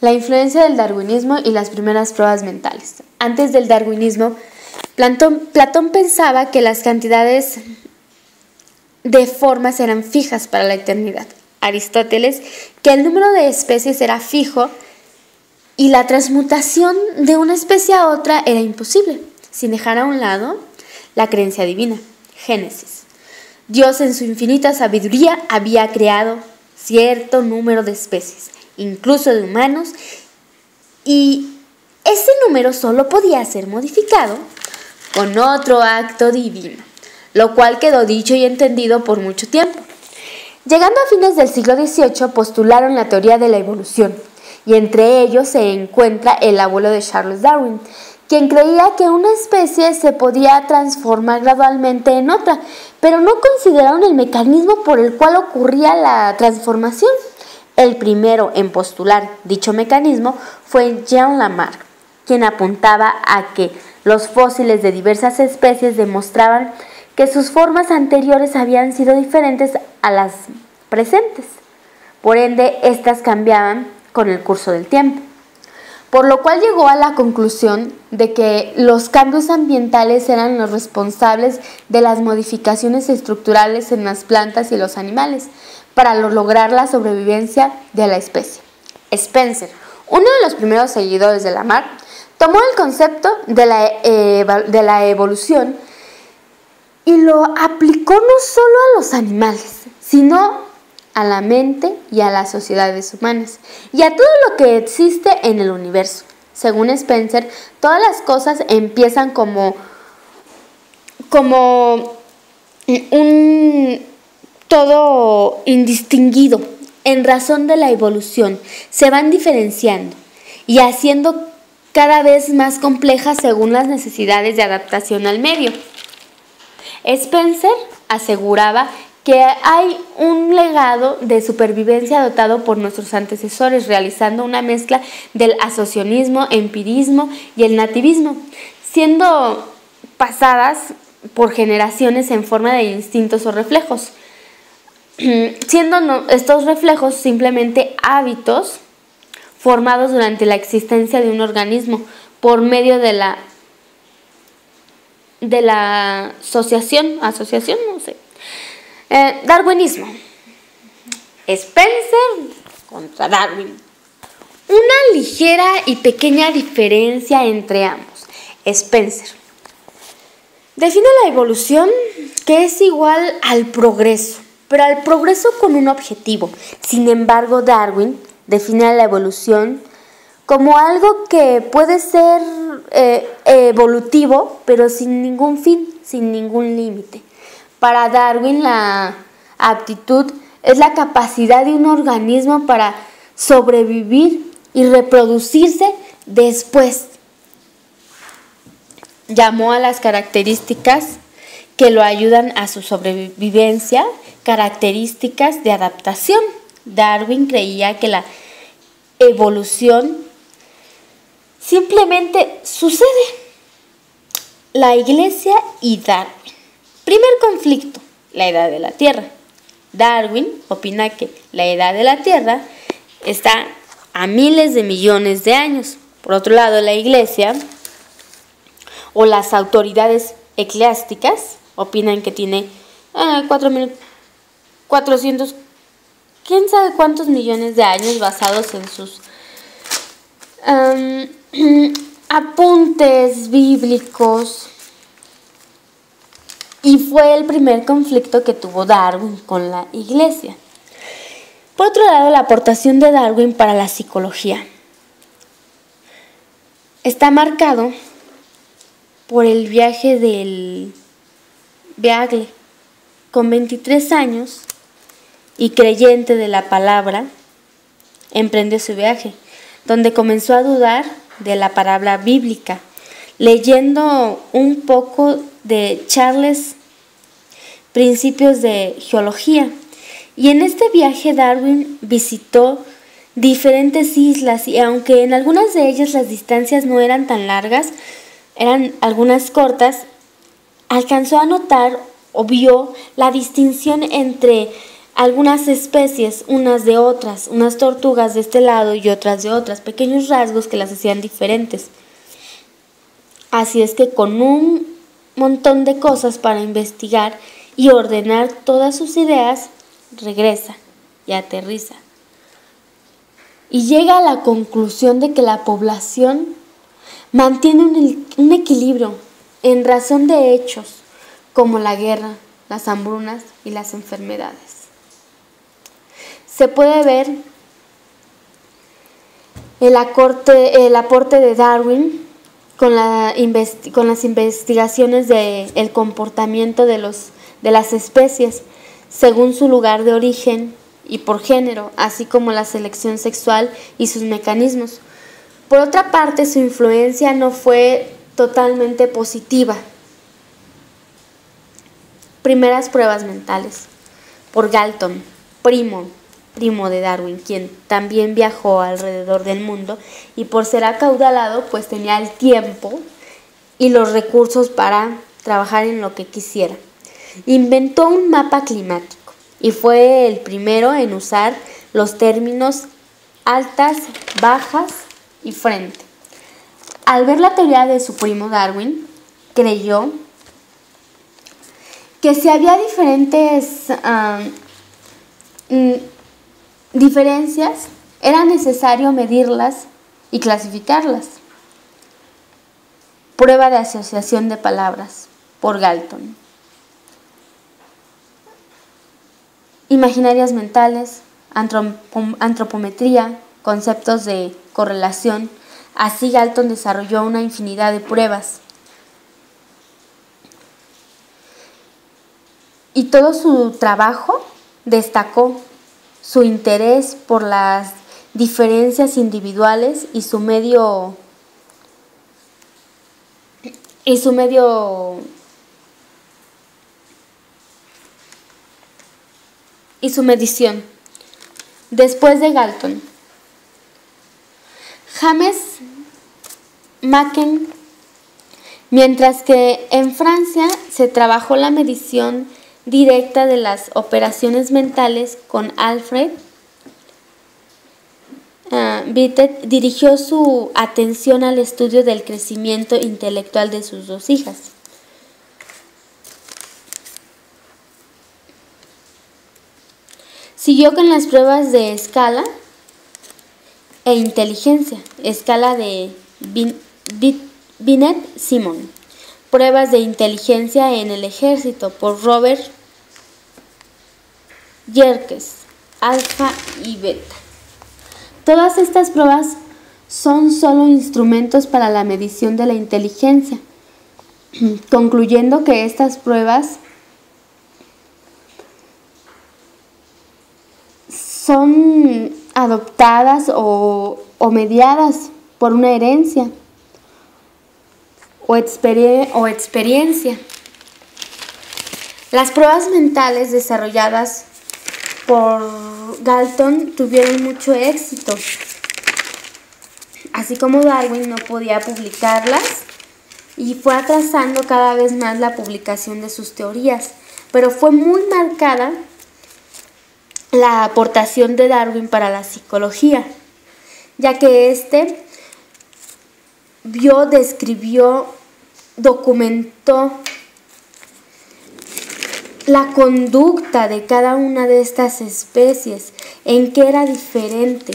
La influencia del darwinismo y las primeras pruebas mentales. Antes del darwinismo, Platón pensaba que las cantidades de formas eran fijas para la eternidad. Aristóteles, que el número de especies era fijo y la transmutación de una especie a otra era imposible, sin dejar a un lado la creencia divina. Génesis. Dios en su infinita sabiduría había creado cierto número de especies, incluso de humanos, y ese número solo podía ser modificado con otro acto divino, lo cual quedó dicho y entendido por mucho tiempo. Llegando a fines del siglo XVIII, postularon la teoría de la evolución, y entre ellos se encuentra el abuelo de Charles Darwin, quien creía que una especie se podía transformar gradualmente en otra, pero no consideraron el mecanismo por el cual ocurría la transformación. El primero en postular dicho mecanismo fue Jean Lamarck, quien apuntaba a que los fósiles de diversas especies demostraban que sus formas anteriores habían sido diferentes a las presentes. Por ende, estas cambiaban con el curso del tiempo, por lo cual llegó a la conclusión de que los cambios ambientales eran los responsables de las modificaciones estructurales en las plantas y los animales para lograr la sobrevivencia de la especie. Spencer, uno de los primeros seguidores de Lamarck, tomó el concepto de la evolución y lo aplicó no solo a los animales, sino a la mente y a las sociedades humanas y a todo lo que existe en el universo. Según Spencer, todas las cosas empiezan como un todo indistinguido. En razón de la evolución, se van diferenciando y haciendo cada vez más complejas según las necesidades de adaptación al medio. Spencer aseguraba que hay un legado de supervivencia adoptado por nuestros antecesores, realizando una mezcla del asociacionismo, empirismo y el nativismo, siendo pasadas por generaciones en forma de instintos o reflejos, siendo estos reflejos simplemente hábitos formados durante la existencia de un organismo por medio de la asociación, no sé. Darwinismo. Spencer contra Darwin. Una ligera y pequeña diferencia entre ambos. Spencer define la evolución, que es igual al progreso, pero al progreso con un objetivo. Sin embargo, Darwin define la evolución como algo que puede ser evolutivo, pero sin ningún fin, sin ningún límite. Para Darwin, la aptitud es la capacidad de un organismo para sobrevivir y reproducirse después. Llamó a las características que lo ayudan a su sobrevivencia características de adaptación. Darwin creía que la evolución simplemente sucede. La Iglesia y Darwin. Primer conflicto, la edad de la Tierra. Darwin opina que la edad de la Tierra está a miles de millones de años. Por otro lado, la Iglesia o las autoridades eclesiásticas opinan que tiene 400, quién sabe cuántos millones de años, basados en sus apuntes bíblicos. Y fue el primer conflicto que tuvo Darwin con la Iglesia. Por otro lado, la aportación de Darwin para la psicología está marcado por el viaje del Beagle. Con 23 años y creyente de la palabra, emprendió su viaje, donde comenzó a dudar de la palabra bíblica, leyendo un poco de Charles, Principios de Geología. Y en este viaje Darwin visitó diferentes islas, y aunque en algunas de ellas las distancias no eran tan largas, eran algunas cortas, alcanzó a notar o vio la distinción entre algunas especies unas de otras, unas tortugas de este lado y otras de otras, pequeños rasgos que las hacían diferentes. Así es que con un montón de cosas para investigar y ordenar todas sus ideas, regresa y aterriza. Y llega a la conclusión de que la población mantiene un equilibrio en razón de hechos como la guerra, las hambrunas y las enfermedades. Se puede ver el aporte de Darwin con las investigaciones del comportamiento de las especies según su lugar de origen y por género, así como la selección sexual y sus mecanismos. Por otra parte, su influencia no fue totalmente positiva. Primeras pruebas mentales por Galton, primo de Darwin, quien también viajó alrededor del mundo y por ser acaudalado pues tenía el tiempo y los recursos para trabajar en lo que quisiera. Inventó un mapa climático y fue el primero en usar los términos altas, bajas y frente. Al ver la teoría de su primo Darwin, creyó que si había diferencias, era necesario medirlas y clasificarlas. Prueba de asociación de palabras por Galton. Imaginarias mentales, antropometría, conceptos de correlación. Así Galton desarrolló una infinidad de pruebas. Y todo su trabajo destacó su interés por las diferencias individuales y su medición. Después de Galton, James Machen, mientras que en Francia se trabajó la medición directa de las operaciones mentales con Alfred Bittet, dirigió su atención al estudio del crecimiento intelectual de sus dos hijas. Siguió con las pruebas de escala e inteligencia, escala de Binet-Simon, pruebas de inteligencia en el ejército por Robert Yerkes, alfa y beta. Todas estas pruebas son solo instrumentos para la medición de la inteligencia, concluyendo que estas pruebas son adoptadas o mediadas por una herencia o experiencia. Las pruebas mentales desarrolladas por Galton tuvieron mucho éxito. Así como Darwin no podía publicarlas y fue atrasando cada vez más la publicación de sus teorías, pero fue muy marcada la aportación de Darwin para la psicología, ya que éste vio, describió, documentó la conducta de cada una de estas especies, en qué era diferente,